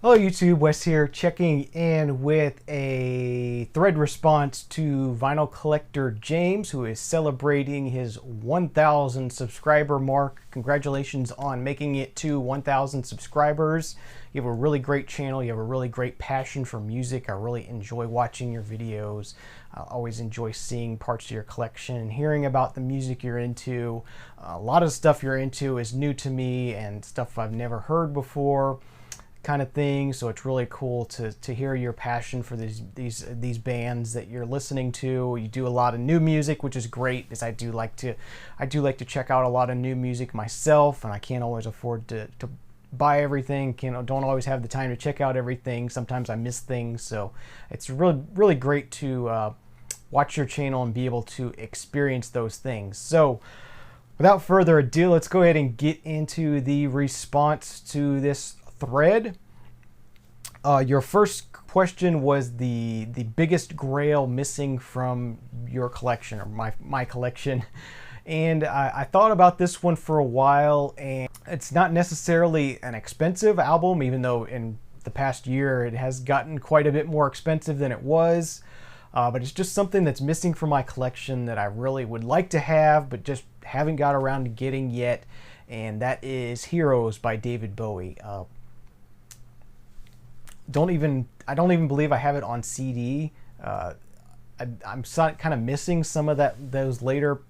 Hello YouTube, Wes here, checking in with a thread response to vinyl collector James, who is celebrating his 1,000 subscriber mark. Congratulations on making it to 1,000 subscribers. You have a really great channel, you have a really great passion for music. I really enjoy watching your videos. I always enjoy seeing parts of your collection and hearing about the music you're into. A lot of stuff you're into is new to me and stuff I've never heard before, kind of thing. So it's really cool to hear your passion for these bands that you're listening to. You do a lot of new music, which is great, because I do like to check out a lot of new music myself, and I can't always afford to buy everything. Don't always have the time to check out everything. Sometimes I miss things, so it's really great to watch your channel and be able to experience those things. So without further ado, let's go ahead and get into the response to this thread. Your first question was the biggest grail missing from your collection, or my collection. And I thought about this one for a while, and it's not necessarily an expensive album, even though in the past year it has gotten quite a bit more expensive than it was. But it's just something that's missing from my collection that I really would like to have, but just haven't got around to getting yet. And that is Heroes by David Bowie. I don't even believe I have it on CD. I'm kind of missing some of those later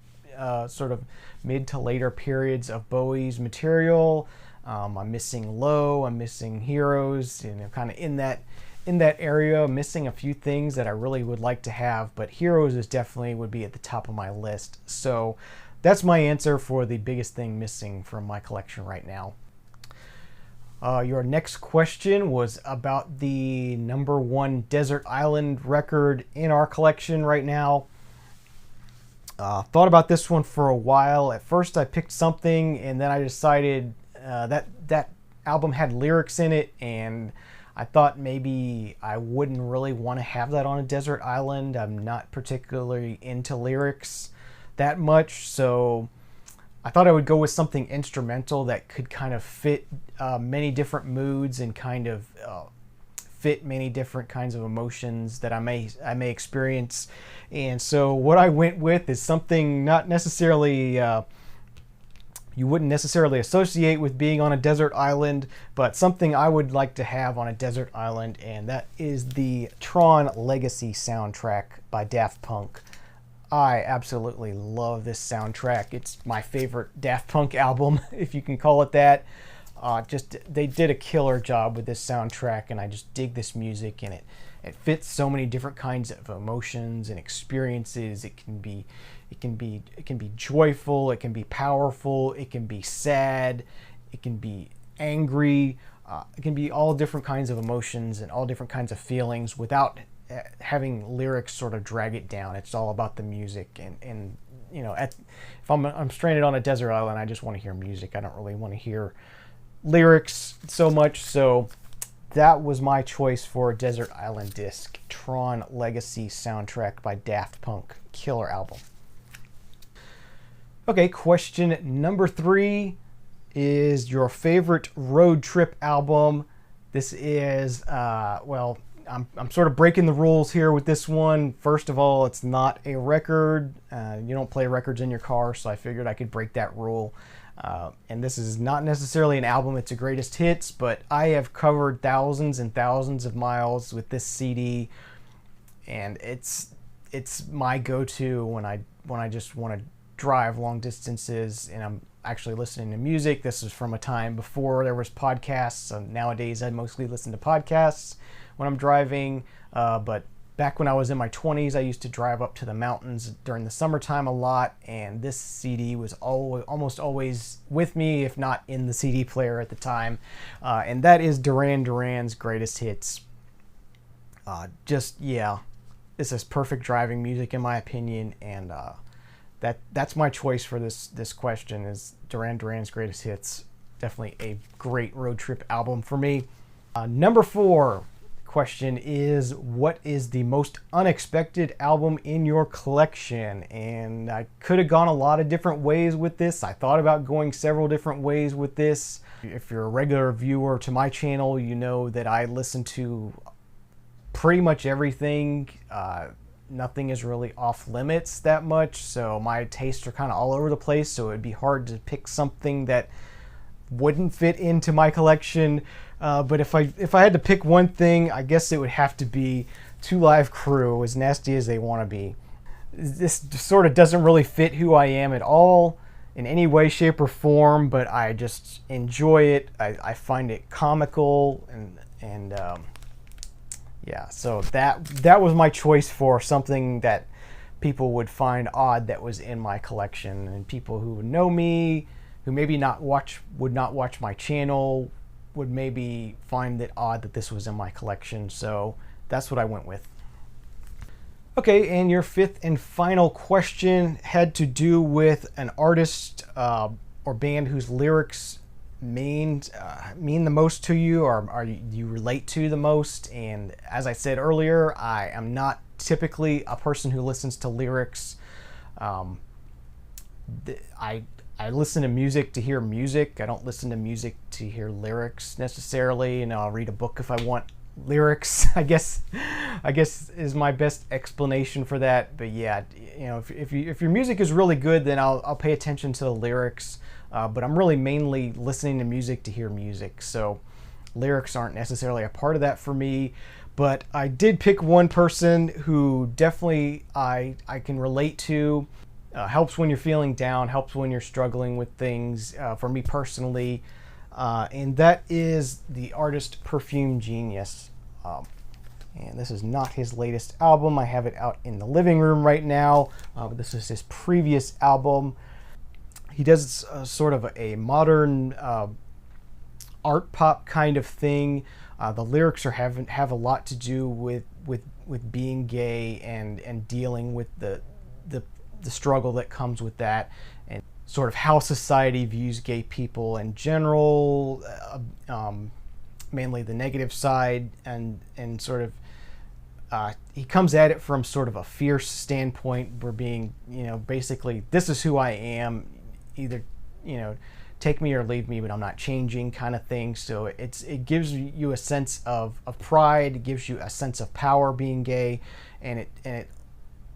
sort of mid to later periods of Bowie's material. I'm missing Low, I'm missing Heroes, kind of in that area. I'm missing a few things that I really would like to have, but Heroes is definitely would be at the top of my list. So that's my answer for the biggest thing missing from my collection right now. Your next question was about the #1 Desert Island record in our collection right now. Thought about this one for a while. At first I picked something, and then I decided that album had lyrics in it, and I thought maybe I wouldn't really want to have that on a desert island. I'm not particularly into lyrics that much, so I thought I would go with something instrumental that could kind of fit many different moods and kind of fit many different kinds of emotions that I may experience. And so what I went with is something not necessarily you wouldn't necessarily associate with being on a desert island, but something I would like to have on a desert island, and that is the Tron Legacy soundtrack by Daft Punk. I absolutely love this soundtrack. It's my favorite Daft Punk album, if you can call it that. They did a killer job with this soundtrack, and I just dig this music, and it fits so many different kinds of emotions and experiences. It can be joyful, it can be powerful, it can be sad, it can be angry. It can be all different kinds of emotions and all different kinds of feelings without having lyrics sort of drag it down. It's all about the music, and if I'm stranded on a desert island, I just want to hear music. I don't really want to hear lyrics so much. So that was my choice for a desert island disc. Tron Legacy soundtrack by Daft Punk. Killer album. Okay, question number 3 is your favorite road trip album. This is well, I'm sort of breaking the rules here with this one. First of all, it's not a record. You don't play records in your car, so I figured I could break that rule. And this is not necessarily an album, it's a greatest hits, but I have covered thousands and thousands of miles with this CD, and it's my go-to when I just want to drive long distances and I'm actually listening to music. This is from a time before there was podcasts. So nowadays I mostly listen to podcasts when I'm driving, but back when I was in my 20s, I used to drive up to the mountains during the summertime a lot, and this CD was almost always with me, if not in the CD player at the time, and that is Duran Duran's Greatest Hits. This is perfect driving music in my opinion, and that's my choice for this question is Duran Duran's Greatest Hits. Definitely a great road trip album for me. Number 4 question is, what is the most unexpected album in your collection? And I could have gone a lot of different ways with this. I thought about going several different ways with this. If you're a regular viewer to my channel, you know that I listen to pretty much everything. Nothing is really off limits that much, so my tastes are kind of all over the place, so it'd be hard to pick something that wouldn't fit into my collection. But if I had to pick one thing, I guess it would have to be Two Live Crew, as nasty as they want to be. This sort of doesn't really fit who I am at all in any way, shape, or form, but I just enjoy it. I find it comical, and yeah, so that was my choice for something that people would find odd that was in my collection, and people who know me, who maybe would not watch my channel, would maybe find it odd that this was in my collection. So that's what I went with. Okay, and your fifth and final question had to do with an artist or band whose lyrics mean the most to you, or you relate to the most. And as I said earlier, I am not typically a person who listens to lyrics. I listen to music to hear music. I don't listen to music to hear lyrics necessarily. And I'll read a book if I want lyrics. I guess is my best explanation for that. But yeah, you know, if your music is really good, then I'll pay attention to the lyrics. But I'm really mainly listening to music to hear music, so lyrics aren't necessarily a part of that for me. But I did pick one person who definitely I can relate to. Helps when you're feeling down, helps when you're struggling with things, for me personally, and that is the artist Perfume Genius. And this is not his latest album. I have it out in the living room right now, but this is his previous album. He does sort of a modern art pop kind of thing. The lyrics have a lot to do with being gay and dealing with the struggle that comes with that, and sort of how society views gay people in general, mainly the negative side, and sort of he comes at it from sort of a fierce standpoint, where being, you know, basically, this is who I am, either, you know, take me or leave me, but I'm not changing, kind of thing. So it gives you a sense of pride, it gives you a sense of power being gay, and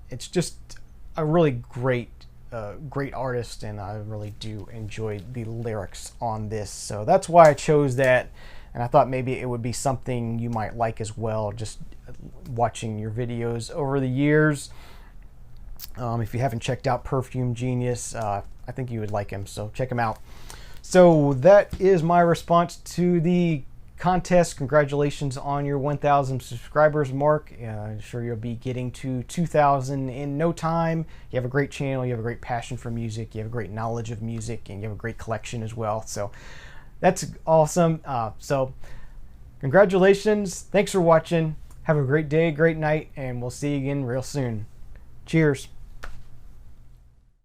it's just a really great artist, and I really do enjoy the lyrics on this. So that's why I chose that, and I thought maybe it would be something you might like as well, just watching your videos over the years. If you haven't checked out Perfume Genius, I think you would like him, so check him out. So that is my response to the contest. Congratulations on your 1,000 subscribers mark. I'm sure you'll be getting to 2,000 in no time. You have a great channel, you have a great passion for music, you have a great knowledge of music, and you have a great collection as well. So that's awesome. So congratulations. Thanks for watching. Have a great day, great night, and we'll see you again real soon. Cheers.